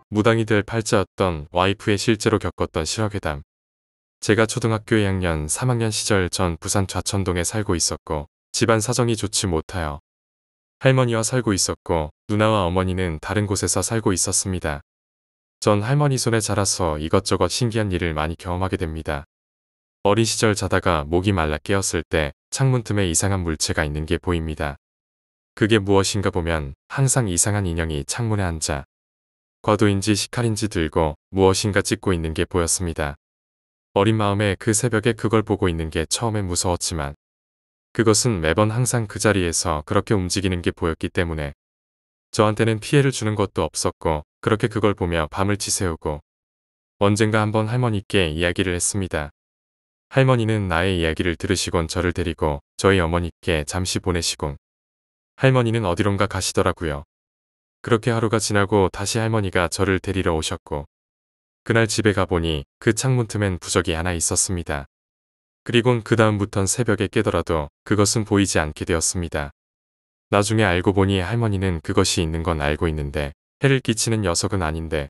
무당이 될 팔자였던 와이프의 실제로 겪었던 실화괴담. 제가 초등학교 2학년, 3학년 시절 전 부산 좌천동에 살고 있었고 집안 사정이 좋지 못하여 할머니와 살고 있었고 누나와 어머니는 다른 곳에서 살고 있었습니다. 전 할머니 손에 자라서 이것저것 신기한 일을 많이 경험하게 됩니다. 어린 시절 자다가 목이 말라 깨었을 때 창문 틈에 이상한 물체가 있는 게 보입니다. 그게 무엇인가 보면 항상 이상한 인형이 창문에 앉아 과도인지 식칼인지 들고 무엇인가 찍고 있는 게 보였습니다. 어린 마음에 그 새벽에 그걸 보고 있는 게 처음엔 무서웠지만 그것은 매번 항상 그 자리에서 그렇게 움직이는 게 보였기 때문에 저한테는 피해를 주는 것도 없었고 그렇게 그걸 보며 밤을 지새우고 언젠가 한번 할머니께 이야기를 했습니다. 할머니는 나의 이야기를 들으시곤 저를 데리고 저희 어머니께 잠시 보내시곤 할머니는 어디론가 가시더라고요. 그렇게 하루가 지나고 다시 할머니가 저를 데리러 오셨고 그날 집에 가보니 그 창문 틈엔 부적이 하나 있었습니다. 그리곤 그 다음부턴 새벽에 깨더라도 그것은 보이지 않게 되었습니다. 나중에 알고 보니 할머니는 그것이 있는 건 알고 있는데 해를 끼치는 녀석은 아닌데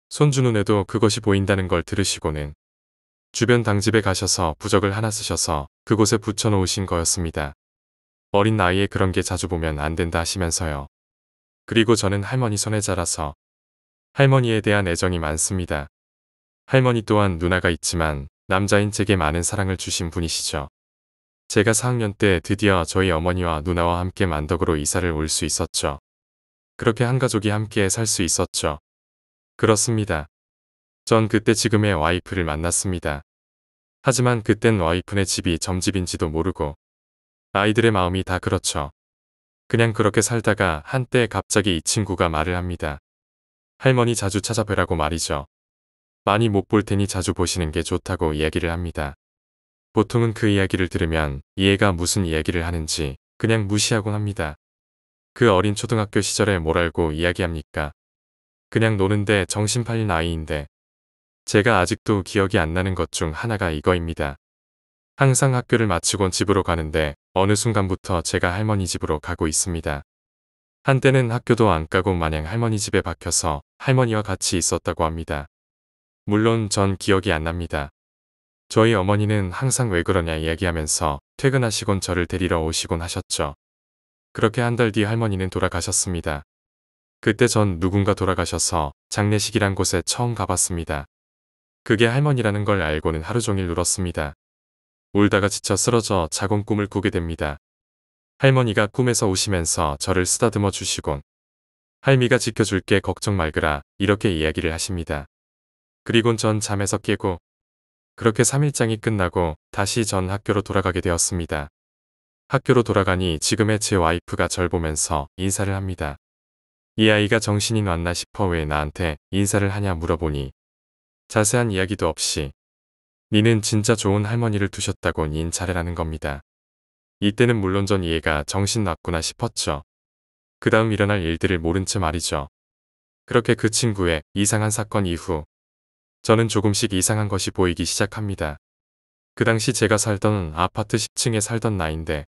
손주 눈에도 그것이 보인다는 걸 들으시고는 주변 당집에 가셔서 부적을 하나 쓰셔서 그곳에 붙여놓으신 거였습니다. 어린 나이에 그런 게 자주 보면 안 된다 하시면서요. 그리고 저는 할머니 손에 자라서 할머니에 대한 애정이 많습니다. 할머니 또한 누나가 있지만 남자인 제게 많은 사랑을 주신 분이시죠. 제가 4학년 때 드디어 저희 어머니와 누나와 함께 만덕으로 이사를 올 수 있었죠. 그렇게 한 가족이 함께 살 수 있었죠. 그렇습니다. 전 그때 지금의 와이프를 만났습니다. 하지만 그땐 와이프네 집이 점집인지도 모르고 아이들의 마음이 다 그렇죠. 그냥 그렇게 살다가 한때 갑자기 이 친구가 말을 합니다. 할머니 자주 찾아뵈라고 말이죠. 많이 못 볼 테니 자주 보시는 게 좋다고 이야기를 합니다. 보통은 그 이야기를 들으면 이 애가 무슨 이야기를 하는지 그냥 무시하곤 합니다. 그 어린 초등학교 시절에 뭘 알고 이야기합니까? 그냥 노는데 정신 팔린 아이인데 제가 아직도 기억이 안 나는 것 중 하나가 이거입니다. 항상 학교를 마치곤 집으로 가는데 어느 순간부터 제가 할머니 집으로 가고 있습니다. 한때는 학교도 안 가고 마냥 할머니 집에 박혀서 할머니와 같이 있었다고 합니다. 물론 전 기억이 안 납니다. 저희 어머니는 항상 왜 그러냐 이야기하면서 퇴근하시곤 저를 데리러 오시곤 하셨죠. 그렇게 한 달 뒤 할머니는 돌아가셨습니다. 그때 전 누군가 돌아가셔서 장례식이란 곳에 처음 가봤습니다. 그게 할머니라는 걸 알고는 하루 종일 울었습니다. 울다가 지쳐 쓰러져 자곤 꿈을 꾸게 됩니다. 할머니가 꿈에서 우시면서 저를 쓰다듬어 주시곤 할미가 지켜줄게 걱정 말거라 이렇게 이야기를 하십니다. 그리곤 전 잠에서 깨고 그렇게 3일장이 끝나고 다시 전 학교로 돌아가게 되었습니다. 학교로 돌아가니 지금의 제 와이프가 절 보면서 인사를 합니다. 이 아이가 정신이 났나 싶어 왜 나한테 인사를 하냐 물어보니 자세한 이야기도 없이 니는 진짜 좋은 할머니를 두셨다고 닌 잘해라는 겁니다. 이때는 물론 전 이 애가 정신 났구나 싶었죠. 그 다음 일어날 일들을 모른 채 말이죠. 그렇게 그 친구의 이상한 사건 이후 저는 조금씩 이상한 것이 보이기 시작합니다. 그 당시 제가 살던 아파트 10층에 살던 나인데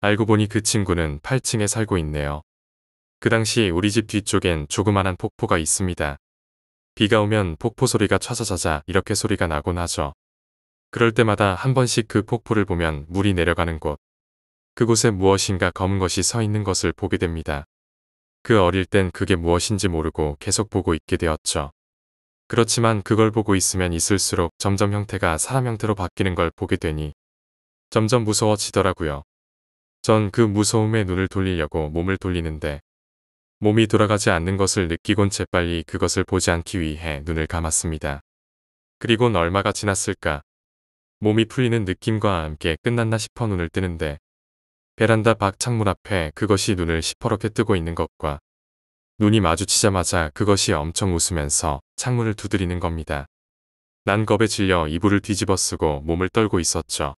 알고 보니 그 친구는 8층에 살고 있네요. 그 당시 우리 집 뒤쪽엔 조그만한 폭포가 있습니다. 비가 오면 폭포 소리가 촤자자자 이렇게 소리가 나곤 하죠. 그럴 때마다 한 번씩 그 폭포를 보면 물이 내려가는 곳. 그곳에 무엇인가 검은 것이 서 있는 것을 보게 됩니다. 그 어릴 땐 그게 무엇인지 모르고 계속 보고 있게 되었죠. 그렇지만 그걸 보고 있으면 있을수록 점점 형태가 사람 형태로 바뀌는 걸 보게 되니 점점 무서워지더라고요. 전 그 무서움에 눈을 돌리려고 몸을 돌리는데 몸이 돌아가지 않는 것을 느끼곤 재빨리 그것을 보지 않기 위해 눈을 감았습니다. 그리곤 얼마가 지났을까? 몸이 풀리는 느낌과 함께 끝났나 싶어 눈을 뜨는데 베란다 밖 창문 앞에 그것이 눈을 시퍼렇게 뜨고 있는 것과 눈이 마주치자마자 그것이 엄청 웃으면서 창문을 두드리는 겁니다. 난 겁에 질려 이불을 뒤집어 쓰고 몸을 떨고 있었죠.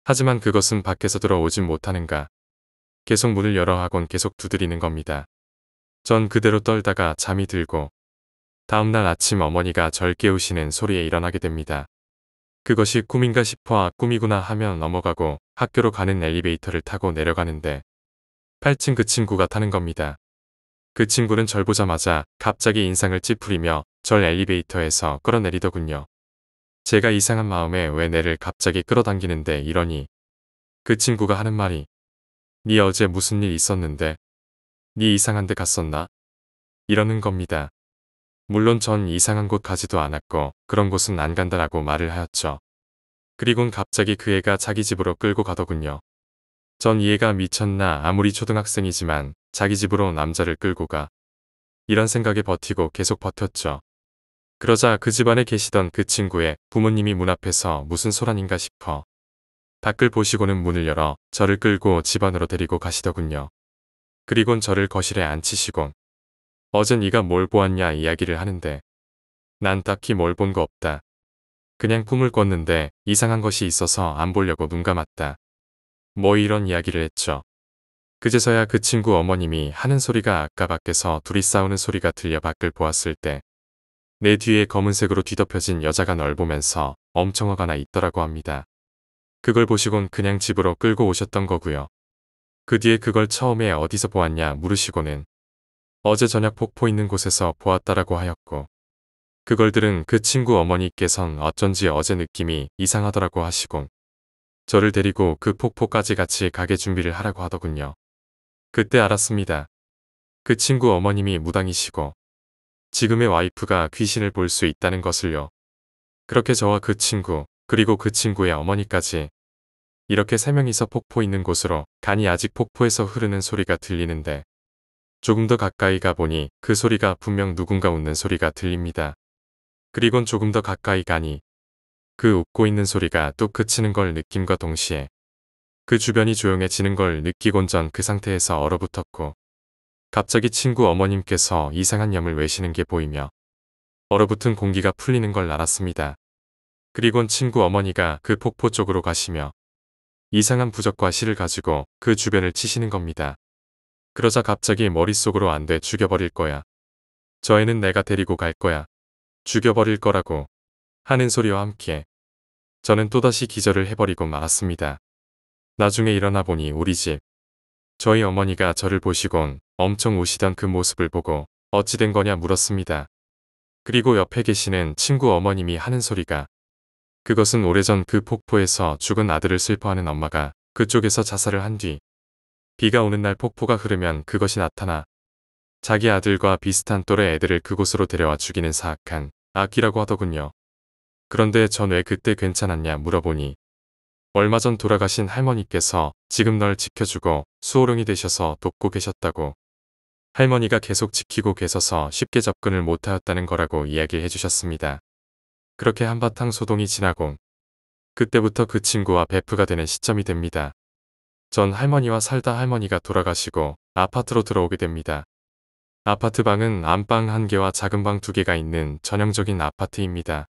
하지만 그것은 밖에서 들어오진 못하는가. 계속 문을 열어 하곤 계속 두드리는 겁니다. 전 그대로 떨다가 잠이 들고 다음날 아침 어머니가 절 깨우시는 소리에 일어나게 됩니다. 그것이 꿈인가 싶어 꿈이구나 하며 넘어가고 학교로 가는 엘리베이터를 타고 내려가는데 8층 그 친구가 타는 겁니다. 그 친구는 절 보자마자 갑자기 인상을 찌푸리며 절 엘리베이터에서 끌어내리더군요. 제가 이상한 마음에 왜 내를 갑자기 끌어당기는데 이러니 그 친구가 하는 말이 니 어제 무슨 일 있었는데? 니 이상한 데 갔었나? 이러는 겁니다. 물론 전 이상한 곳 가지도 않았고 그런 곳은 안 간다라고 말을 하였죠. 그리곤 갑자기 그 애가 자기 집으로 끌고 가더군요. 전 이 애가 미쳤나 아무리 초등학생이지만 자기 집으로 남자를 끌고 가. 이런 생각에 버티고 계속 버텼죠. 그러자 그 집안에 계시던 그 친구의 부모님이 문 앞에서 무슨 소란인가 싶어 밖을 보시고는 문을 열어 저를 끌고 집 안으로 데리고 가시더군요. 그리곤 저를 거실에 앉히시곤 어제 네가 뭘 보았냐 이야기를 하는데 난 딱히 뭘 본 거 없다. 그냥 꿈을 꿨는데 이상한 것이 있어서 안 보려고 눈 감았다. 뭐 이런 이야기를 했죠. 그제서야 그 친구 어머님이 하는 소리가 아까 밖에서 둘이 싸우는 소리가 들려 밖을 보았을 때 내 뒤에 검은색으로 뒤덮여진 여자가 널 보면서 엄청 화가 나 있더라고 합니다. 그걸 보시곤 그냥 집으로 끌고 오셨던 거고요. 그 뒤에 그걸 처음에 어디서 보았냐 물으시고는 어제 저녁 폭포 있는 곳에서 보았다라고 하였고 그걸 들은 그 친구 어머니께선 어쩐지 어제 느낌이 이상하더라고 하시곤 저를 데리고 그 폭포까지 같이 가게 준비를 하라고 하더군요. 그때 알았습니다. 그 친구 어머님이 무당이시고 지금의 와이프가 귀신을 볼 수 있다는 것을요. 그렇게 저와 그 친구 그리고 그 친구의 어머니까지 이렇게 세 명이서 폭포 있는 곳으로 가니 아직 폭포에서 흐르는 소리가 들리는데 조금 더 가까이 가보니 그 소리가 분명 누군가 웃는 소리가 들립니다. 그리곤 조금 더 가까이 가니 그 웃고 있는 소리가 또 그치는 걸 느낌과 동시에 그 주변이 조용해지는 걸 느끼곤 전 그 상태에서 얼어붙었고 갑자기 친구 어머님께서 이상한 염을 외시는 게 보이며 얼어붙은 공기가 풀리는 걸 알았습니다. 그리곤 친구 어머니가 그 폭포 쪽으로 가시며 이상한 부적과 실을 가지고 그 주변을 치시는 겁니다. 그러자 갑자기 머릿속으로 안 돼 죽여버릴 거야. 저 애는 내가 데리고 갈 거야. 죽여버릴 거라고 하는 소리와 함께 저는 또다시 기절을 해버리고 말았습니다. 나중에 일어나 보니 우리 집 저희 어머니가 저를 보시곤 엄청 우시던 그 모습을 보고 어찌 된 거냐 물었습니다. 그리고 옆에 계시는 친구 어머님이 하는 소리가 그것은 오래전 그 폭포에서 죽은 아들을 슬퍼하는 엄마가 그쪽에서 자살을 한 뒤 비가 오는 날 폭포가 흐르면 그것이 나타나 자기 아들과 비슷한 또래 애들을 그곳으로 데려와 죽이는 사악한 악기라고 하더군요. 그런데 전 왜 그때 괜찮았냐 물어보니 얼마 전 돌아가신 할머니께서 지금 널 지켜주고 수호령이 되셔서 돕고 계셨다고 할머니가 계속 지키고 계셔서 쉽게 접근을 못하였다는 거라고 이야기를 해주셨습니다. 그렇게 한바탕 소동이 지나곤 그때부터 그 친구와 베프가 되는 시점이 됩니다. 전 할머니와 살다 할머니가 돌아가시고 아파트로 들어오게 됩니다. 아파트 방은 안방 1개와 작은 방 2개가 있는 전형적인 아파트입니다.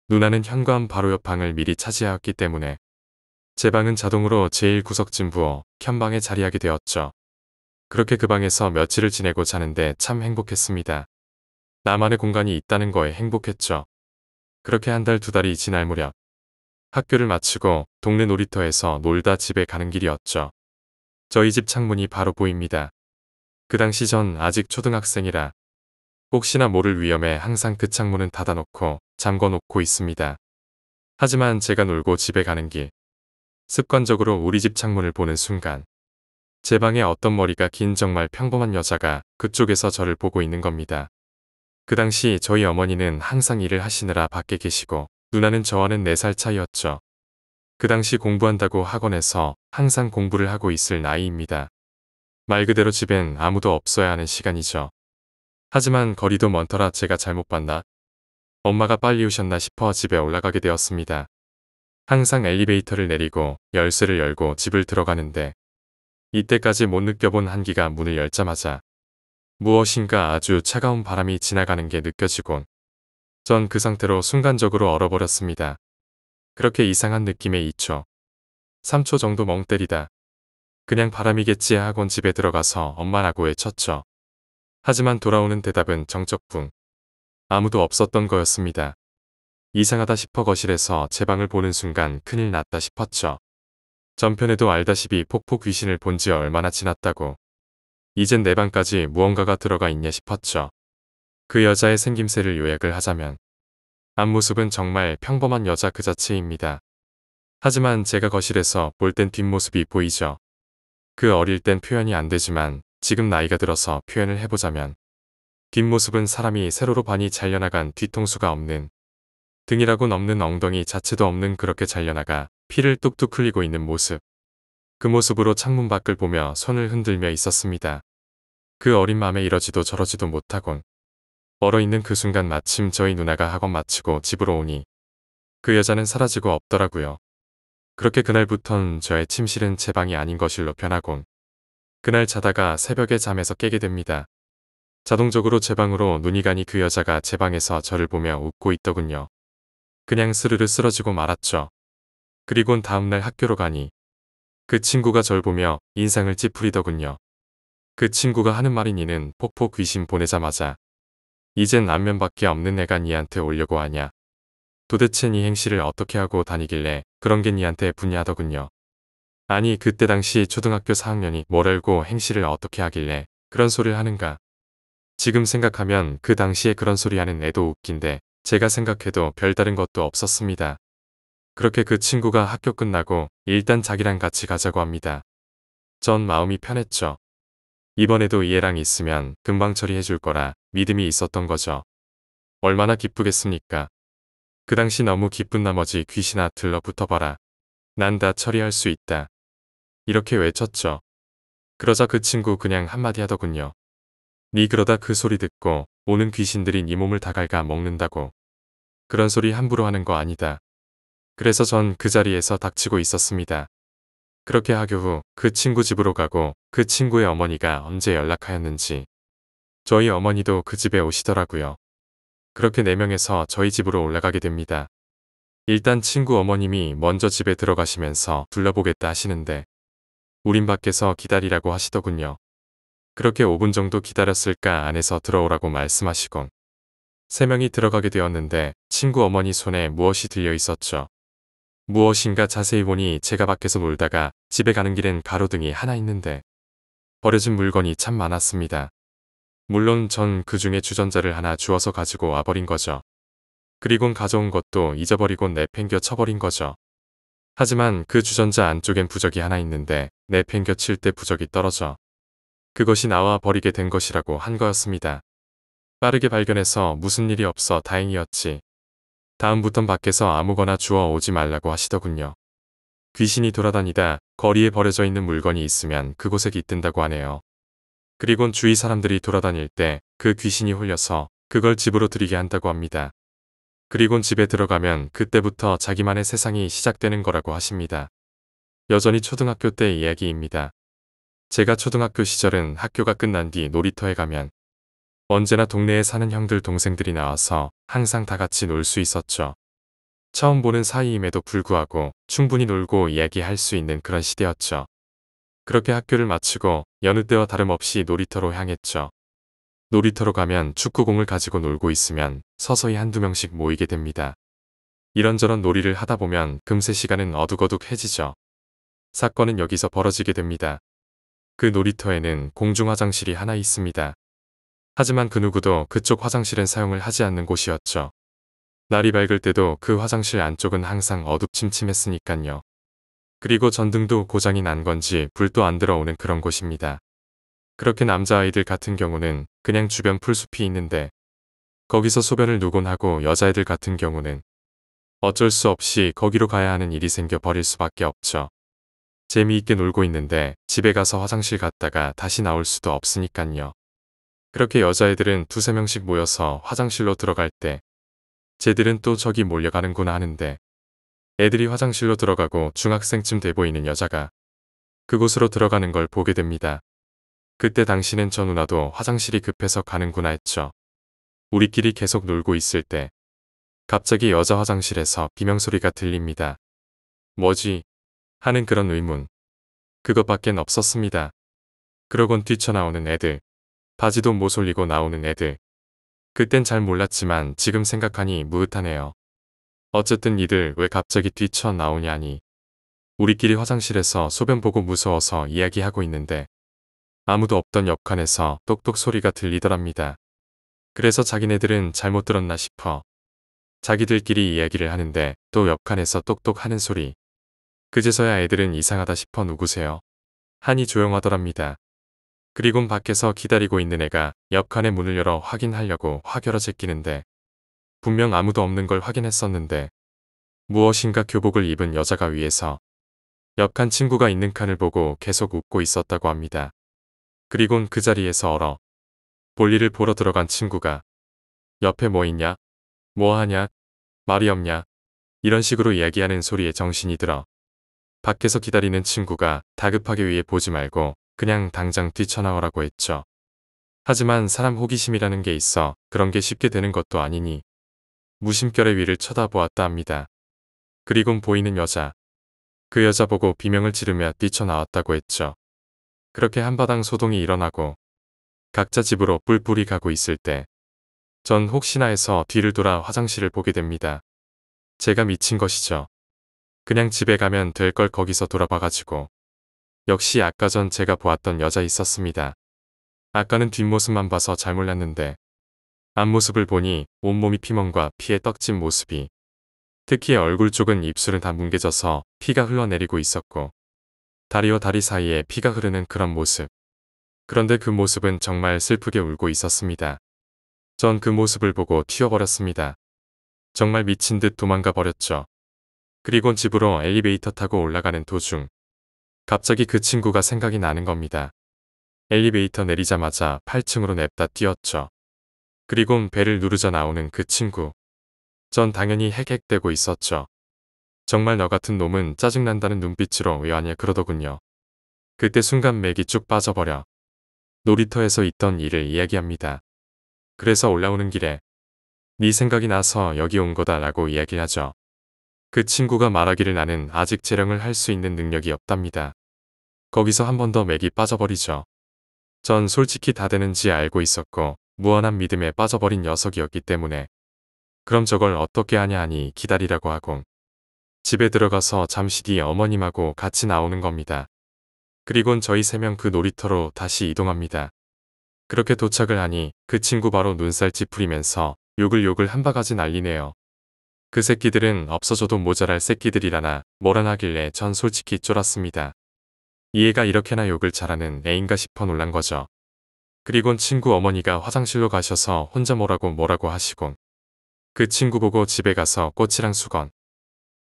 누나는 현관 바로 옆 방을 미리 차지하였기 때문에 제 방은 자동으로 제일 구석진 부어 현방에 자리하게 되었죠. 그렇게 그 방에서 며칠을 지내고 자는데 참 행복했습니다. 나만의 공간이 있다는 거에 행복했죠. 그렇게 한 달 2달이 지날 무렵 학교를 마치고 동네 놀이터에서 놀다 집에 가는 길이었죠. 저희 집 창문이 바로 보입니다. 그 당시 전 아직 초등학생이라 혹시나 모를 위험에 항상 그 창문은 닫아놓고 잠궈놓고 있습니다. 하지만 제가 놀고 집에 가는 길 습관적으로 우리 집 창문을 보는 순간 제 방에 어떤 머리가 긴 정말 평범한 여자가 그쪽에서 저를 보고 있는 겁니다. 그 당시 저희 어머니는 항상 일을 하시느라 밖에 계시고 누나는 저와는 4살 차이였죠. 그 당시 공부한다고 학원에서 항상 공부를 하고 있을 나이입니다. 말 그대로 집엔 아무도 없어야 하는 시간이죠. 하지만 거리도 먼터라 제가 잘못 봤나? 엄마가 빨리 오셨나 싶어 집에 올라가게 되었습니다. 항상 엘리베이터를 내리고 열쇠를 열고 집을 들어가는데 이때까지 못 느껴본 한기가 문을 열자마자 무엇인가 아주 차가운 바람이 지나가는 게 느껴지곤 전 그 상태로 순간적으로 얼어버렸습니다. 그렇게 이상한 느낌에 2초, 3초 정도 멍 때리다 그냥 바람이겠지 하곤 집에 들어가서 엄마라고 외쳤죠. 하지만 돌아오는 대답은 정적붕 아무도 없었던 거였습니다. 이상하다 싶어 거실에서 제 방을 보는 순간 큰일 났다 싶었죠. 전편에도 알다시피 폭포 귀신을 본 지 얼마나 지났다고. 이젠 내 방까지 무언가가 들어가 있냐 싶었죠. 그 여자의 생김새를 요약을 하자면 앞모습은 정말 평범한 여자 그 자체입니다. 하지만 제가 거실에서 볼 땐 뒷모습이 보이죠. 그 어릴 땐 표현이 안 되지만 지금 나이가 들어서 표현을 해보자면 뒷모습은 사람이 세로로 반이 잘려나간 뒤통수가 없는, 등이라곤 없는 엉덩이 자체도 없는 그렇게 잘려나가 피를 뚝뚝 흘리고 있는 모습. 그 모습으로 창문 밖을 보며 손을 흔들며 있었습니다. 그 어린 마음에 이러지도 저러지도 못하곤 얼어있는 그 순간 마침 저희 누나가 학원 마치고 집으로 오니 그 여자는 사라지고 없더라고요. 그렇게 그날부턴 저의 침실은 제 방이 아닌 거실로 변하곤 그날 자다가 새벽에 잠에서 깨게 됩니다. 자동적으로 제 방으로 눈이 가니 그 여자가 제 방에서 저를 보며 웃고 있더군요. 그냥 스르르 쓰러지고 말았죠. 그리곤 다음날 학교로 가니 그 친구가 절 보며 인상을 찌푸리더군요. 그 친구가 하는 말이 니는 폭포 귀신 보내자마자 이젠 안면밖에 없는 애가 니한테 오려고 하냐. 도대체 니 행실을 어떻게 하고 다니길래 그런 게 니한테 붙냐더군요. 아니 그때 당시 초등학교 4학년이 뭘 알고 행실을 어떻게 하길래 그런 소리를 하는가. 지금 생각하면 그 당시에 그런 소리 하는 애도 웃긴데 제가 생각해도 별다른 것도 없었습니다. 그렇게 그 친구가 학교 끝나고 일단 자기랑 같이 가자고 합니다. 전 마음이 편했죠. 이번에도 이 애랑 있으면 금방 처리해 줄 거라 믿음이 있었던 거죠. 얼마나 기쁘겠습니까. 그 당시 너무 기쁜 나머지 귀신아 들러붙어봐라. 난 다 처리할 수 있다. 이렇게 외쳤죠. 그러자 그 친구 그냥 한마디 하더군요. 니 그러다 그 소리 듣고 오는 귀신들이 니 몸을 다 갉아 먹는다고. 그런 소리 함부로 하는 거 아니다. 그래서 전 그 자리에서 닥치고 있었습니다. 그렇게 하교 후 그 친구 집으로 가고 그 친구의 어머니가 언제 연락하였는지 저희 어머니도 그 집에 오시더라고요. 그렇게 4명에서 저희 집으로 올라가게 됩니다. 일단 친구 어머님이 먼저 집에 들어가시면서 둘러보겠다 하시는데 우린 밖에서 기다리라고 하시더군요. 그렇게 5분 정도 기다렸을까 안에서 들어오라고 말씀하시곤 3명이 들어가게 되었는데 친구 어머니 손에 무엇이 들려 있었죠. 무엇인가 자세히 보니 제가 밖에서 놀다가 집에 가는 길엔 가로등이 하나 있는데 버려진 물건이 참 많았습니다. 물론 전 그 중에 주전자를 하나 주워서 가지고 와버린 거죠. 그리곤 가져온 것도 잊어버리곤 내팽겨 쳐버린 거죠. 하지만 그 주전자 안쪽엔 부적이 하나 있는데 내팽겨 칠 때 부적이 떨어져 그것이 나와 버리게 된 것이라고 한 거였습니다. 빠르게 발견해서 무슨 일이 없어 다행이었지. 다음부턴 밖에서 아무거나 주워 오지 말라고 하시더군요. 귀신이 돌아다니다 거리에 버려져 있는 물건이 있으면 그곳에 깃든다고 하네요. 그리곤 주위 사람들이 돌아다닐 때 그 귀신이 홀려서 그걸 집으로 들이게 한다고 합니다. 그리곤 집에 들어가면 그때부터 자기만의 세상이 시작되는 거라고 하십니다. 여전히 초등학교 때 이야기입니다. 제가 초등학교 시절은 학교가 끝난 뒤 놀이터에 가면 언제나 동네에 사는 형들 동생들이 나와서 항상 다 같이 놀 수 있었죠. 처음 보는 사이임에도 불구하고 충분히 놀고 이야기할 수 있는 그런 시대였죠. 그렇게 학교를 마치고 여느 때와 다름없이 놀이터로 향했죠. 놀이터로 가면 축구공을 가지고 놀고 있으면 서서히 한두 명씩 모이게 됩니다. 이런저런 놀이를 하다 보면 금세 시간은 어둑어둑해지죠. 사건은 여기서 벌어지게 됩니다. 그 놀이터에는 공중 화장실이 하나 있습니다. 하지만 그 누구도 그쪽 화장실은 사용을 하지 않는 곳이었죠. 날이 밝을 때도 그 화장실 안쪽은 항상 어둡침침했으니깐요. 그리고 전등도 고장이 난 건지 불도 안 들어오는 그런 곳입니다. 그렇게 남자아이들 같은 경우는 그냥 주변 풀숲이 있는데 거기서 소변을 누곤 하고 여자애들 같은 경우는 어쩔 수 없이 거기로 가야 하는 일이 생겨 버릴 수밖에 없죠. 재미있게 놀고 있는데 집에 가서 화장실 갔다가 다시 나올 수도 없으니깐요. 그렇게 여자애들은 2~3명씩 모여서 화장실로 들어갈 때 쟤들은 또 저기 몰려가는구나 하는데 애들이 화장실로 들어가고 중학생쯤 돼 보이는 여자가 그곳으로 들어가는 걸 보게 됩니다. 그때 당시는 저 누나도 화장실이 급해서 가는구나 했죠. 우리끼리 계속 놀고 있을 때 갑자기 여자 화장실에서 비명소리가 들립니다. 뭐지? 하는 그런 의문. 그것밖엔 없었습니다. 그러곤 뛰쳐나오는 애들. 바지도 못 올리고 나오는 애들. 그땐 잘 몰랐지만 지금 생각하니 무릇하네요. 어쨌든 이들 왜 갑자기 뛰쳐나오냐니. 우리끼리 화장실에서 소변 보고 무서워서 이야기하고 있는데 아무도 없던 옆칸에서 똑똑 소리가 들리더랍니다. 그래서 자기네들은 잘못 들었나 싶어 자기들끼리 이야기를 하는데 또 옆칸에서 똑똑 하는 소리. 그제서야 애들은 이상하다 싶어 누구세요? 하니 조용하더랍니다. 그리곤 밖에서 기다리고 있는 애가 옆칸의 문을 열어 확인하려고 화결어 제끼는데 분명 아무도 없는 걸 확인했었는데 무엇인가 교복을 입은 여자가 위에서 옆칸 친구가 있는 칸을 보고 계속 웃고 있었다고 합니다. 그리곤 그 자리에서 얼어 볼일을 보러 들어간 친구가 옆에 뭐 있냐? 뭐 하냐? 말이 없냐? 이런 식으로 이야기하는 소리에 정신이 들어 밖에서 기다리는 친구가 다급하게 위에 보지 말고 그냥 당장 뛰쳐나오라고 했죠. 하지만 사람 호기심이라는 게 있어 그런 게 쉽게 되는 것도 아니니 무심결에 위를 쳐다보았다 합니다. 그리곤 보이는 여자. 그 여자 보고 비명을 지르며 뛰쳐나왔다고 했죠. 그렇게 한바당 소동이 일어나고 각자 집으로 뿔뿔이 가고 있을 때 전 혹시나 해서 뒤를 돌아 화장실을 보게 됩니다. 제가 미친 것이죠. 그냥 집에 가면 될 걸 거기서 돌아봐가지고 역시 아까 전 제가 보았던 여자 있었습니다. 아까는 뒷모습만 봐서 잘 몰랐는데 앞모습을 보니 온몸이 피멍과 피에 떡진 모습이 특히 얼굴 쪽은 입술은 다 뭉개져서 피가 흘러내리고 있었고 다리와 다리 사이에 피가 흐르는 그런 모습. 그런데 그 모습은 정말 슬프게 울고 있었습니다. 전 그 모습을 보고 튀어버렸습니다. 정말 미친 듯 도망가 버렸죠. 그리곤 집으로 엘리베이터 타고 올라가는 도중 갑자기 그 친구가 생각이 나는 겁니다. 엘리베이터 내리자마자 8층으로 냅다 뛰었죠. 그리곤 배를 누르자 나오는 그 친구. 전 당연히 헥헥대고 있었죠. 정말 너 같은 놈은 짜증난다는 눈빛으로 왜 왔냐 그러더군요. 그때 순간 맥이 쭉 빠져버려 놀이터에서 있던 일을 이야기합니다. 그래서 올라오는 길에 네 생각이 나서 여기 온 거다 라고 이야기를 하죠. 그 친구가 말하기를 나는 아직 재령을 할 수 있는 능력이 없답니다. 거기서 한 번 더 맥이 빠져버리죠. 전 솔직히 다 되는지 알고 있었고 무한한 믿음에 빠져버린 녀석이었기 때문에 그럼 저걸 어떻게 하냐 하니 기다리라고 하고 집에 들어가서 잠시 뒤 어머님하고 같이 나오는 겁니다. 그리곤 저희 3명 그 놀이터로 다시 이동합니다. 그렇게 도착을 하니 그 친구 바로 눈살 찌푸리면서 욕을 한 바가지 난리네요. 그 새끼들은 없어져도 모자랄 새끼들이라나 뭐라 하길래 전 솔직히 쫄았습니다. 이 애가 이렇게나 욕을 잘하는 애인가 싶어 놀란 거죠. 그리곤 친구 어머니가 화장실로 가셔서 혼자 뭐라고 하시곤 그 친구 보고 집에 가서 꽃이랑 수건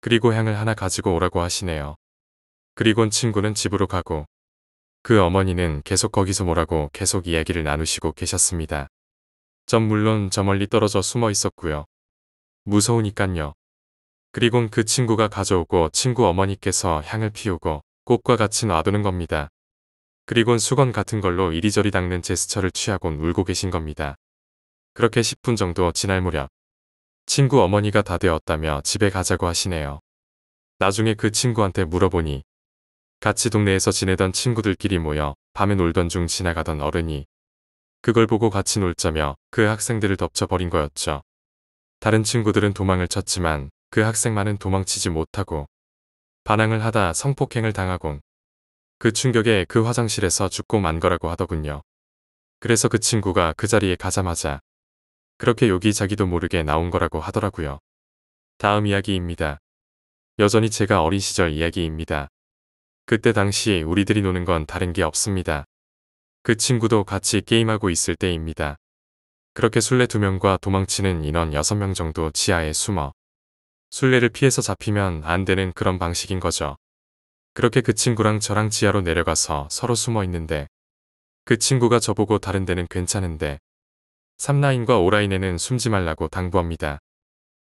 그리고 향을 하나 가지고 오라고 하시네요. 그리곤 친구는 집으로 가고 그 어머니는 계속 거기서 뭐라고 계속 이야기를 나누시고 계셨습니다. 전 물론 저 멀리 떨어져 숨어 있었고요. 무서우니깐요. 그리곤 그 친구가 가져오고 친구 어머니께서 향을 피우고 꽃과 같이 놔두는 겁니다. 그리곤 수건 같은 걸로 이리저리 닦는 제스처를 취하곤 울고 계신 겁니다. 그렇게 10분 정도 지날 무렵 친구 어머니가 다 되었다며 집에 가자고 하시네요. 나중에 그 친구한테 물어보니 같이 동네에서 지내던 친구들끼리 모여 밤에 놀던 중 지나가던 어른이 그걸 보고 같이 놀자며 그 학생들을 덮쳐버린 거였죠. 다른 친구들은 도망을 쳤지만 그 학생만은 도망치지 못하고 반항을 하다 성폭행을 당하곤 그 충격에 그 화장실에서 죽고 만 거라고 하더군요. 그래서 그 친구가 그 자리에 가자마자 그렇게 욕이 자기도 모르게 나온 거라고 하더라고요. 다음 이야기입니다. 여전히 제가 어린 시절 이야기입니다. 그때 당시 우리들이 노는 건 다른 게 없습니다. 그 친구도 같이 게임하고 있을 때입니다. 그렇게 술래 2명과 도망치는 인원 6명 정도 지하에 숨어 술래를 피해서 잡히면 안 되는 그런 방식인 거죠. 그렇게 그 친구랑 저랑 지하로 내려가서 서로 숨어 있는데 그 친구가 저보고 다른 데는 괜찮은데 3라인과 5라인에는 숨지 말라고 당부합니다.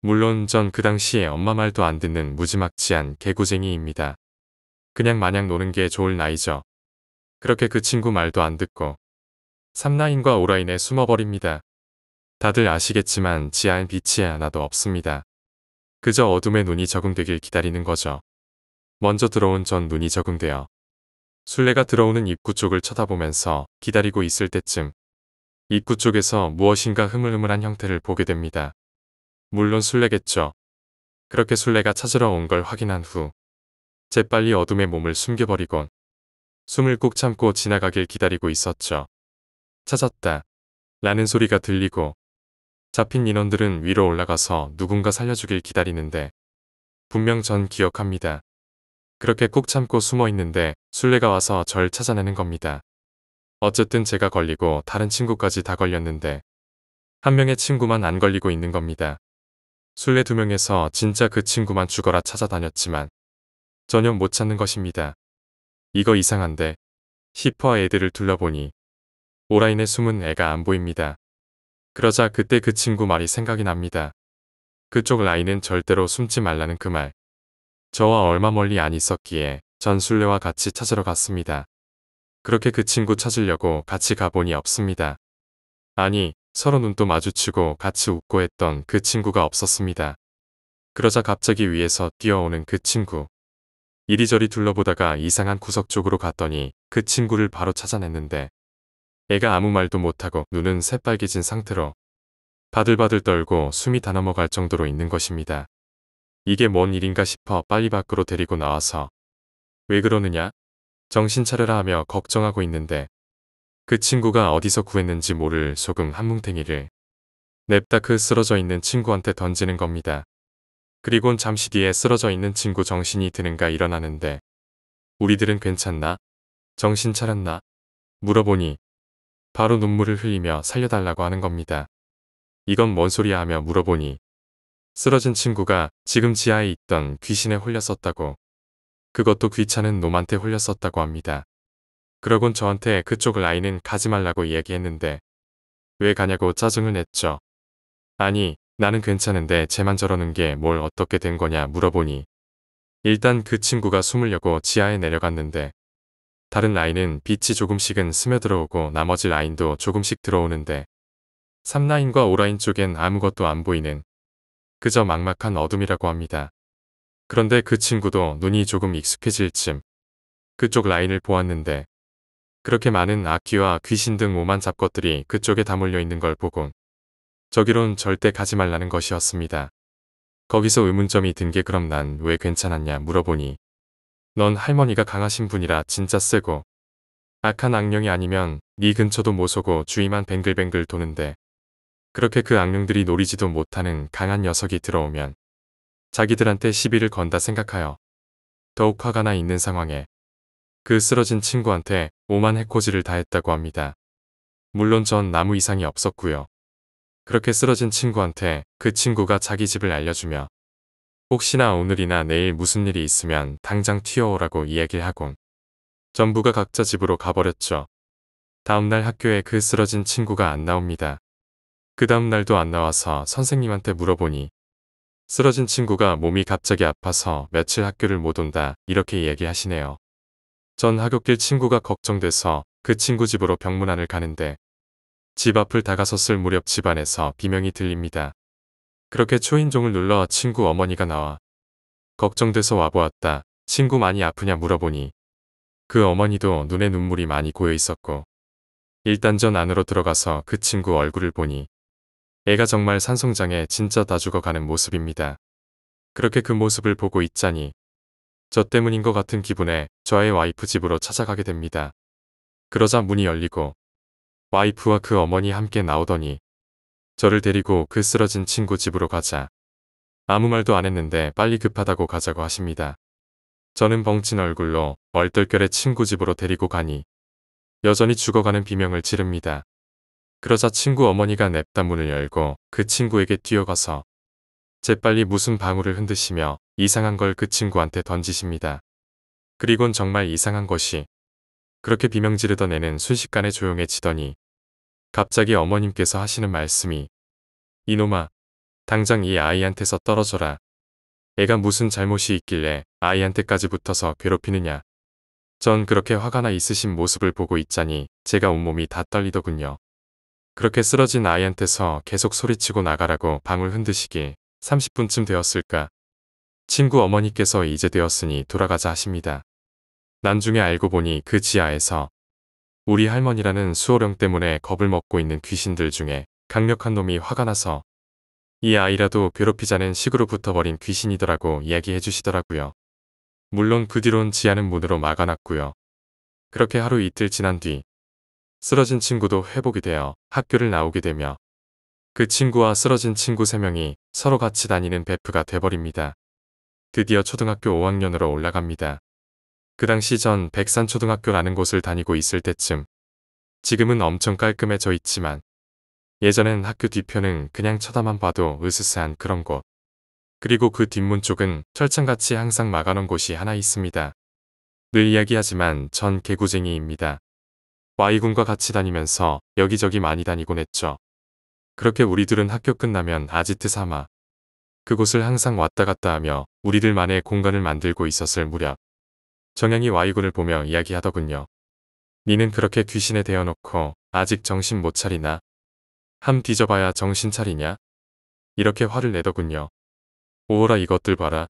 물론 전 그 당시에 엄마 말도 안 듣는 무지막지한 개구쟁이입니다. 그냥 마냥 노는 게 좋을 나이죠. 그렇게 그 친구 말도 안 듣고 3라인과 5라인에 숨어버립니다. 다들 아시겠지만 지하엔 빛이 하나도 없습니다. 그저 어둠에 눈이 적응되길 기다리는 거죠. 먼저 들어온 전 눈이 적응되어 술래가 들어오는 입구 쪽을 쳐다보면서 기다리고 있을 때쯤 입구 쪽에서 무엇인가 흐물흐물한 형태를 보게 됩니다. 물론 술래겠죠. 그렇게 술래가 찾으러 온 걸 확인한 후 재빨리 어둠에 몸을 숨겨버리곤 숨을 꾹 참고 지나가길 기다리고 있었죠. 찾았다. 라는 소리가 들리고 잡힌 인원들은 위로 올라가서 누군가 살려주길 기다리는데 분명 전 기억합니다. 그렇게 꾹 참고 숨어 있는데 술래가 와서 절 찾아내는 겁니다. 어쨌든 제가 걸리고 다른 친구까지 다 걸렸는데 한 명의 친구만 안 걸리고 있는 겁니다. 술래 2명에서 진짜 그 친구만 죽어라 찾아다녔지만 전혀 못 찾는 것입니다. 이거 이상한데 싶어 애들을 둘러보니 오라인에 숨은 애가 안 보입니다. 그러자 그때 그 친구 말이 생각이 납니다. 그쪽 라인은 절대로 숨지 말라는 그 말. 저와 얼마 멀리 안 있었기에 전 술래와 같이 찾으러 갔습니다. 그렇게 그 친구 찾으려고 같이 가보니 없습니다. 아니, 서로 눈도 마주치고 같이 웃고 했던 그 친구가 없었습니다. 그러자 갑자기 위에서 뛰어오는 그 친구. 이리저리 둘러보다가 이상한 구석 쪽으로 갔더니 그 친구를 바로 찾아냈는데 애가 아무 말도 못하고 눈은 새빨개진 상태로 바들바들 떨고 숨이 다 넘어갈 정도로 있는 것입니다. 이게 뭔 일인가 싶어 빨리 밖으로 데리고 나와서 왜 그러느냐? 정신 차려라 하며 걱정하고 있는데 그 친구가 어디서 구했는지 모를 소금 한 뭉탱이를 냅다 그 쓰러져 있는 친구한테 던지는 겁니다. 그리곤 잠시 뒤에 쓰러져 있는 친구 정신이 드는가 일어나는데 우리들은 괜찮나? 정신 차렸나? 물어보니 바로 눈물을 흘리며 살려달라고 하는 겁니다. 이건 뭔 소리야 하며 물어보니 쓰러진 친구가 지금 지하에 있던 귀신에 홀렸었다고. 그것도 귀찮은 놈한테 홀렸었다고 합니다. 그러곤 저한테 그쪽 라인은 가지 말라고 이야기했는데 왜 가냐고 짜증을 냈죠. 아니, 나는 괜찮은데 쟤만 저러는 게 뭘 어떻게 된 거냐 물어보니 일단 그 친구가 숨으려고 지하에 내려갔는데 다른 라인은 빛이 조금씩은 스며들어오고 나머지 라인도 조금씩 들어오는데 3라인과 5라인 쪽엔 아무것도 안 보이는 그저 막막한 어둠이라고 합니다. 그런데 그 친구도 눈이 조금 익숙해질 쯤 그쪽 라인을 보았는데 그렇게 많은 악귀와 귀신 등 오만 잡것들이 그쪽에 다 몰려 있는 걸 보곤 저기론 절대 가지 말라는 것이었습니다. 거기서 의문점이 든 게 그럼 난 왜 괜찮았냐 물어보니 넌 할머니가 강하신 분이라 진짜 세고 악한 악령이 아니면 네 근처도 못 오고 주위만 뱅글뱅글 도는데 그렇게 그 악령들이 노리지도 못하는 강한 녀석이 들어오면 자기들한테 시비를 건다 생각하여 더욱 화가 나 있는 상황에 그 쓰러진 친구한테 오만 해코지를 다했다고 합니다. 물론 전 아무 이상이 없었고요. 그렇게 쓰러진 친구한테 그 친구가 자기 집을 알려주며 혹시나 오늘이나 내일 무슨 일이 있으면 당장 튀어오라고 이야기를 하곤 전부가 각자 집으로 가버렸죠. 다음날 학교에 그 쓰러진 친구가 안 나옵니다. 그 다음날도 안 나와서 선생님한테 물어보니 쓰러진 친구가 몸이 갑자기 아파서 며칠 학교를 못 온다 이렇게 이야기하시네요. 전 하굣길 친구가 걱정돼서 그 친구 집으로 병문안을 가는데 집 앞을 다가섰을 무렵 집안에서 비명이 들립니다. 그렇게 초인종을 눌러 친구 어머니가 나와 걱정돼서 와보았다. 친구 많이 아프냐 물어보니 그 어머니도 눈에 눈물이 많이 고여 있었고 일단 전 안으로 들어가서 그 친구 얼굴을 보니 애가 정말 산송장에 진짜 다 죽어가는 모습입니다. 그렇게 그 모습을 보고 있자니 저 때문인 것 같은 기분에 저의 와이프 집으로 찾아가게 됩니다. 그러자 문이 열리고 와이프와 그 어머니 함께 나오더니 저를 데리고 그 쓰러진 친구 집으로 가자. 아무 말도 안 했는데 빨리 급하다고 가자고 하십니다. 저는 벙친 얼굴로 얼떨결에 친구 집으로 데리고 가니 여전히 죽어가는 비명을 지릅니다. 그러자 친구 어머니가 냅다 문을 열고 그 친구에게 뛰어가서 재빨리 무슨 방울을 흔드시며 이상한 걸 그 친구한테 던지십니다. 그리곤 정말 이상한 것이 그렇게 비명 지르던 애는 순식간에 조용해지더니 갑자기 어머님께서 하시는 말씀이 이놈아, 당장 이 아이한테서 떨어져라. 애가 무슨 잘못이 있길래 아이한테까지 붙어서 괴롭히느냐. 전 그렇게 화가 나 있으신 모습을 보고 있자니 제가 온몸이 다 떨리더군요. 그렇게 쓰러진 아이한테서 계속 소리치고 나가라고 방울 흔드시길 30분쯤 되었을까. 친구 어머니께서 이제 되었으니 돌아가자 하십니다. 나중에 알고 보니 그 지하에서 우리 할머니라는 수호령 때문에 겁을 먹고 있는 귀신들 중에 강력한 놈이 화가 나서 이 아이라도 괴롭히자는 식으로 붙어버린 귀신이더라고 이야기해 주시더라고요. 물론 그 뒤론 지하는 문으로 막아놨고요. 그렇게 하루 이틀 지난 뒤 쓰러진 친구도 회복이 되어 학교를 나오게 되며 그 친구와 쓰러진 친구 3명이 서로 같이 다니는 베프가 돼버립니다. 드디어 초등학교 5학년으로 올라갑니다. 그 당시 전 백산초등학교라는 곳을 다니고 있을 때쯤 지금은 엄청 깔끔해져 있지만 예전엔 학교 뒤편은 그냥 쳐다만 봐도 으스스한 그런 곳. 그리고 그 뒷문 쪽은 철창같이 항상 막아놓은 곳이 하나 있습니다. 늘 이야기하지만 전 개구쟁이입니다. Y군과 같이 다니면서 여기저기 많이 다니곤 했죠. 그렇게 우리들은 학교 끝나면 아지트 삼아 그곳을 항상 왔다 갔다 하며 우리들만의 공간을 만들고 있었을 무렵 정양이 Y군을 보며 이야기하더군요. 니는 그렇게 귀신에 대어놓고 아직 정신 못 차리나? 함 뒤져봐야 정신 차리냐? 이렇게 화를 내더군요. 오호라 이것들 봐라.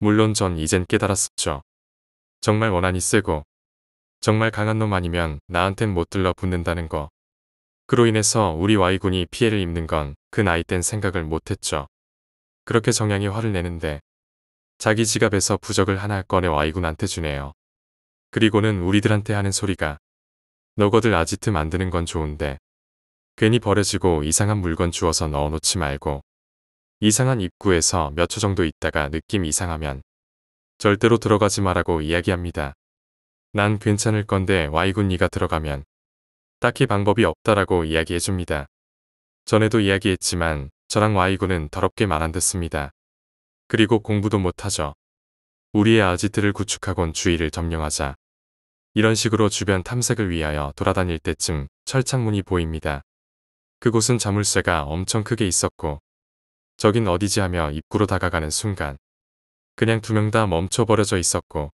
물론 전 이젠 깨달았었죠. 정말 원한이 세고 정말 강한 놈 아니면 나한텐 못 들러붙는다는 거. 그로 인해서 우리 Y군이 피해를 입는 건 그 나이 땐 생각을 못했죠. 그렇게 정양이 화를 내는데 자기 지갑에서 부적을 하나 꺼내 Y군한테 주네요. 그리고는 우리들한테 하는 소리가 너거들 아지트 만드는 건 좋은데 괜히 버려지고 이상한 물건 주워서 넣어놓지 말고 이상한 입구에서 몇 초 정도 있다가 느낌 이상하면 절대로 들어가지 마라고 이야기합니다. 난 괜찮을 건데 Y군 니가 들어가면 딱히 방법이 없다라고 이야기해줍니다. 전에도 이야기했지만 저랑 Y군은 더럽게 말 안 듣습니다. 그리고 공부도 못하죠. 우리의 아지트를 구축하곤 주위를 점령하자. 이런 식으로 주변 탐색을 위하여 돌아다닐 때쯤 철창문이 보입니다. 그곳은 자물쇠가 엄청 크게 있었고 저긴 어디지 하며 입구로 다가가는 순간 그냥 2명 다 멈춰버려져 있었고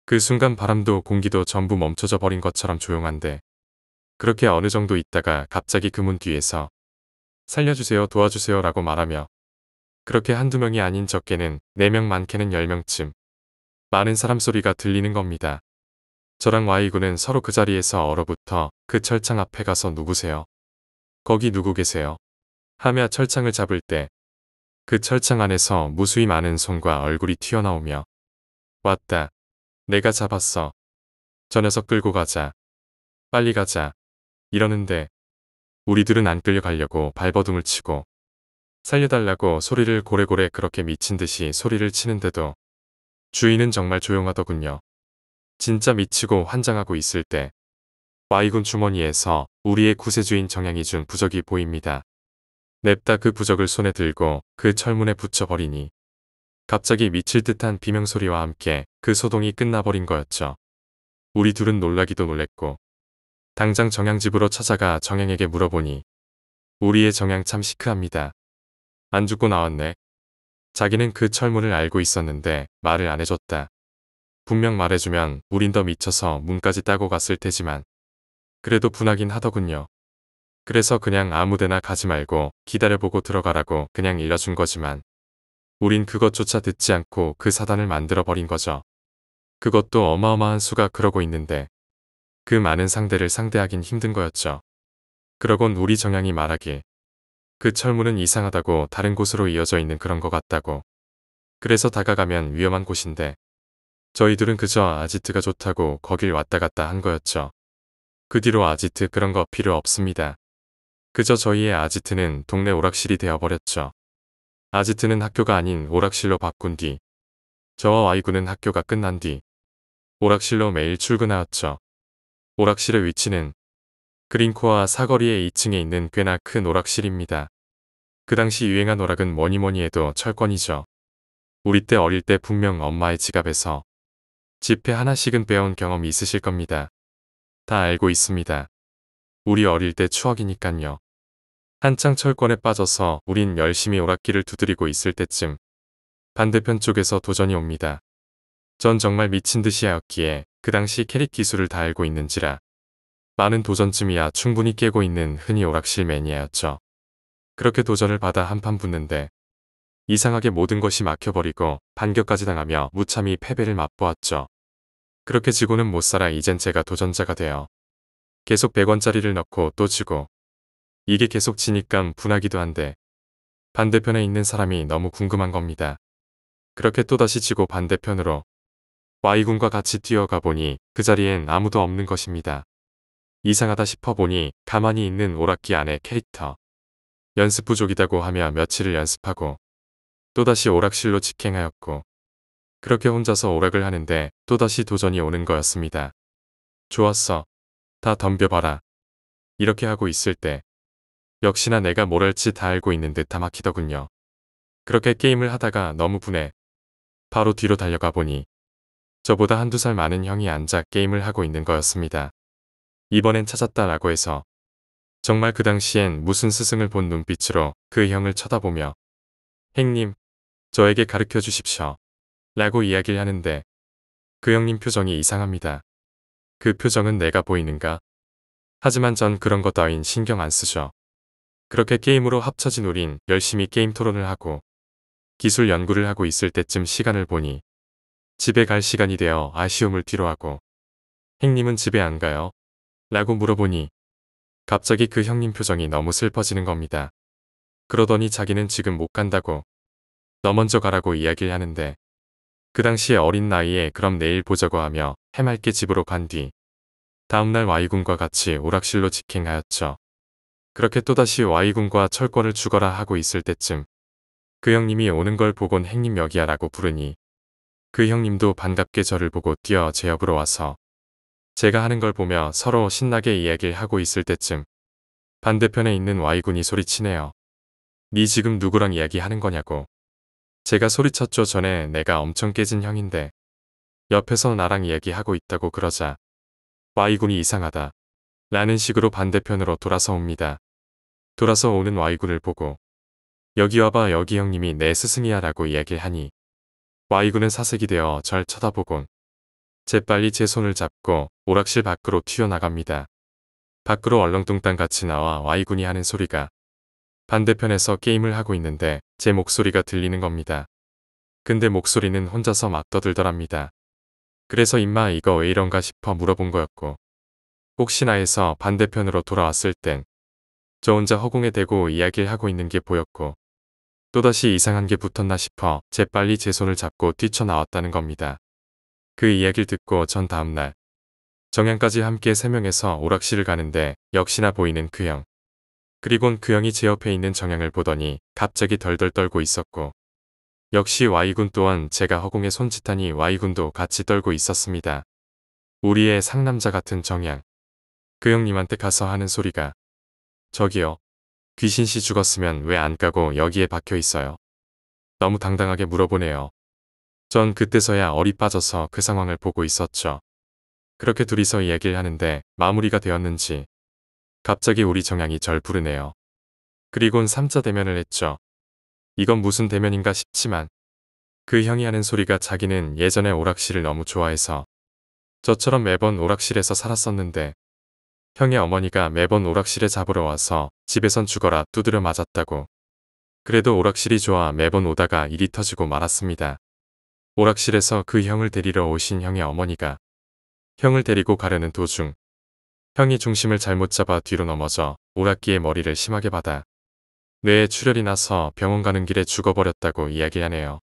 그 순간 바람도 공기도 전부 멈춰져 버린 것처럼 조용한데 그렇게 어느 정도 있다가 갑자기 그 문 뒤에서 살려주세요 도와주세요 라고 말하며 그렇게 한두 명이 아닌 적게는 4명 많게는 10명쯤 많은 사람 소리가 들리는 겁니다. 저랑 Y군은 서로 그 자리에서 얼어붙어 그 철창 앞에 가서 누구세요? 거기 누구 계세요? 하며 철창을 잡을 때 그 철창 안에서 무수히 많은 손과 얼굴이 튀어나오며 왔다. 내가 잡았어. 저 녀석 끌고 가자. 빨리 가자. 이러는데 우리들은 안 끌려가려고 발버둥을 치고 살려달라고 소리를 고래고래 그렇게 미친 듯이 소리를 치는데도 주인은 정말 조용하더군요. 진짜 미치고 환장하고 있을 때 Y군 주머니에서 우리의 구세주인 정양이 준 부적이 보입니다. 냅다 그 부적을 손에 들고 그 철문에 붙여버리니 갑자기 미칠 듯한 비명소리와 함께 그 소동이 끝나버린 거였죠. 우리 둘은 놀라기도 놀랬고 당장 정양 집으로 찾아가 정양에게 물어보니 우리의 정양 참 시크합니다. 안 죽고 나왔네. 자기는 그 철문을 알고 있었는데 말을 안 해줬다. 분명 말해주면 우린 더 미쳐서 문까지 따고 갔을 테지만 그래도 분하긴 하더군요. 그래서 그냥 아무데나 가지 말고 기다려보고 들어가라고 그냥 일러준 거지만 우린 그것조차 듣지 않고 그 사단을 만들어버린 거죠. 그것도 어마어마한 수가 그러고 있는데 그 많은 상대를 상대하긴 힘든 거였죠. 그러곤 우리 정양이 말하길 그 철문은 이상하다고 다른 곳으로 이어져 있는 그런 것 같다고. 그래서 다가가면 위험한 곳인데 저희들은 그저 아지트가 좋다고 거길 왔다 갔다 한 거였죠. 그 뒤로 아지트 그런 거 필요 없습니다. 그저 저희의 아지트는 동네 오락실이 되어버렸죠. 아지트는 학교가 아닌 오락실로 바꾼 뒤 저와 Y군은 학교가 끝난 뒤 오락실로 매일 출근하였죠. 오락실의 위치는 그린코아 사거리의 2층에 있는 꽤나 큰 오락실입니다. 그 당시 유행한 오락은 뭐니뭐니 해도 철권이죠. 우리 때 어릴 때 분명 엄마의 지갑에서 지폐 하나씩은 빼온 경험이 있으실 겁니다. 다 알고 있습니다. 우리 어릴 때 추억이니깐요. 한창 철권에 빠져서 우린 열심히 오락기를 두드리고 있을 때쯤 반대편 쪽에서 도전이 옵니다. 전 정말 미친 듯이 하였기에 그 당시 캐릭 기술을 다 알고 있는지라 많은 도전쯤이야 충분히 깨고 있는 흔히 오락실 매니아였죠. 그렇게 도전을 받아 한판 붙는데 이상하게 모든 것이 막혀버리고 반격까지 당하며 무참히 패배를 맛보았죠. 그렇게 지고는 못 살아 이젠 제가 도전자가 되어 계속 100원짜리를 넣고 또 지고 이게 계속 지니깐 분하기도 한데 반대편에 있는 사람이 너무 궁금한 겁니다. 그렇게 또다시 지고 반대편으로 Y군과 같이 뛰어가 보니 그 자리엔 아무도 없는 것입니다. 이상하다 싶어 보니 가만히 있는 오락기 안에 캐릭터. 연습 부족이다고 하며 며칠을 연습하고 또다시 오락실로 직행하였고 그렇게 혼자서 오락을 하는데 또다시 도전이 오는 거였습니다. 좋았어. 다 덤벼봐라. 이렇게 하고 있을 때 역시나 내가 뭘 할지 다 알고 있는 듯 다 막히더군요. 그렇게 게임을 하다가 너무 분해. 바로 뒤로 달려가 보니 저보다 한두 살 많은 형이 앉아 게임을 하고 있는 거였습니다. 이번엔 찾았다라고 해서 정말 그 당시엔 무슨 스승을 본 눈빛으로 그 형을 쳐다보며 형님, 저에게 가르쳐 주십시오. 라고 이야기를 하는데 그 형님 표정이 이상합니다. 그 표정은 내가 보이는가? 하지만 전 그런 거 따윈 신경 안 쓰죠. 그렇게 게임으로 합쳐진 우린 열심히 게임 토론을 하고 기술 연구를 하고 있을 때쯤 시간을 보니 집에 갈 시간이 되어 아쉬움을 뒤로하고 형님은 집에 안 가요? 라고 물어보니 갑자기 그 형님 표정이 너무 슬퍼지는 겁니다. 그러더니 자기는 지금 못 간다고 너 먼저 가라고 이야기를 하는데 그 당시에 어린 나이에 그럼 내일 보자고 하며 해맑게 집으로 간 뒤 다음날 Y군과 같이 오락실로 직행하였죠. 그렇게 또다시 Y군과 철권을 죽어라 하고 있을 때쯤 그 형님이 오는 걸 보곤 형님 여기야 라고 부르니 그 형님도 반갑게 저를 보고 뛰어 제 옆으로 와서 제가 하는 걸 보며 서로 신나게 이야기를 하고 있을 때쯤 반대편에 있는 Y군이 소리치네요. 니 지금 누구랑 이야기하는 거냐고. 제가 소리쳤죠. 전에 내가 엄청 깨진 형인데 옆에서 나랑 이야기하고 있다고 그러자 Y군이 이상하다 라는 식으로 반대편으로 돌아서 옵니다. 돌아서 오는 Y군을 보고 여기 와봐 여기 형님이 내 스승이야 라고 이야기를 하니 Y군은 사색이 되어 절 쳐다보곤 재빨리 제 손을 잡고 오락실 밖으로 튀어나갑니다. 밖으로 얼렁뚱땅 같이 나와 Y군이 하는 소리가 반대편에서 게임을 하고 있는데 제 목소리가 들리는 겁니다. 근데 목소리는 혼자서 막 떠들더랍니다. 그래서 임마 이거 왜 이런가 싶어 물어본 거였고 혹시나 해서 반대편으로 돌아왔을 땐 저 혼자 허공에 대고 이야기를 하고 있는 게 보였고 또다시 이상한 게 붙었나 싶어 재빨리 제 손을 잡고 뛰쳐나왔다는 겁니다. 그 이야기를 듣고 전 다음날 정양까지 함께 3명에서 오락실을 가는데 역시나 보이는 그 형. 그리곤 그 형이 제 옆에 있는 정양을 보더니 갑자기 덜덜 떨고 있었고 역시 Y군 또한 제가 허공에 손짓하니 Y군도 같이 떨고 있었습니다. 우리의 상남자 같은 정양. 그 형님한테 가서 하는 소리가 저기요. 귀신씨 죽었으면 왜 안 까고 여기에 박혀 있어요? 너무 당당하게 물어보네요. 전 그때서야 얼이 빠져서 그 상황을 보고 있었죠. 그렇게 둘이서 이야기를 하는데 마무리가 되었는지 갑자기 우리 정양이 절 부르네요. 그리곤 3자 대면을 했죠. 이건 무슨 대면인가 싶지만 그 형이 하는 소리가 자기는 예전에 오락실을 너무 좋아해서 저처럼 매번 오락실에서 살았었는데 형의 어머니가 매번 오락실에 잡으러 와서 집에선 죽어라 두드려 맞았다고. 그래도 오락실이 좋아 매번 오다가 일이 터지고 말았습니다. 오락실에서 그 형을 데리러 오신 형의 어머니가 형을 데리고 가려는 도중 형이 중심을 잘못 잡아 뒤로 넘어져 오락기에 머리를 심하게 받아 뇌에 출혈이 나서 병원 가는 길에 죽어버렸다고 이야기하네요.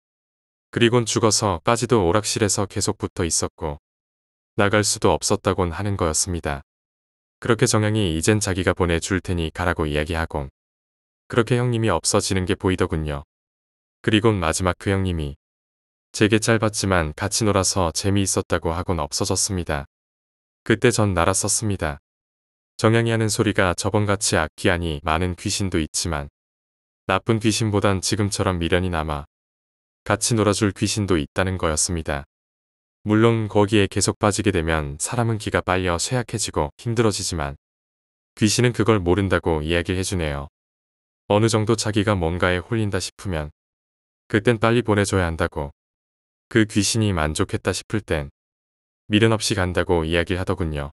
그리곤 죽어서까지도 오락실에서 계속 붙어 있었고 나갈 수도 없었다곤 하는 거였습니다. 그렇게 정양이 이젠 자기가 보내줄 테니 가라고 이야기하곤 그렇게 형님이 없어지는 게 보이더군요. 그리곤 마지막 그 형님이 제게 짧았지만 같이 놀아서 재미있었다고 하곤 없어졌습니다. 그때 전 날았었습니다. 정양이 하는 소리가 저번같이 악귀하니 많은 귀신도 있지만 나쁜 귀신보단 지금처럼 미련이 남아 같이 놀아줄 귀신도 있다는 거였습니다. 물론 거기에 계속 빠지게 되면 사람은 기가 빨려 쇠약해지고 힘들어지지만 귀신은 그걸 모른다고 이야기를 해주네요. 어느 정도 자기가 뭔가에 홀린다 싶으면 그땐 빨리 보내줘야 한다고. 그 귀신이 만족했다 싶을 땐 미련 없이 간다고 이야기를 하더군요.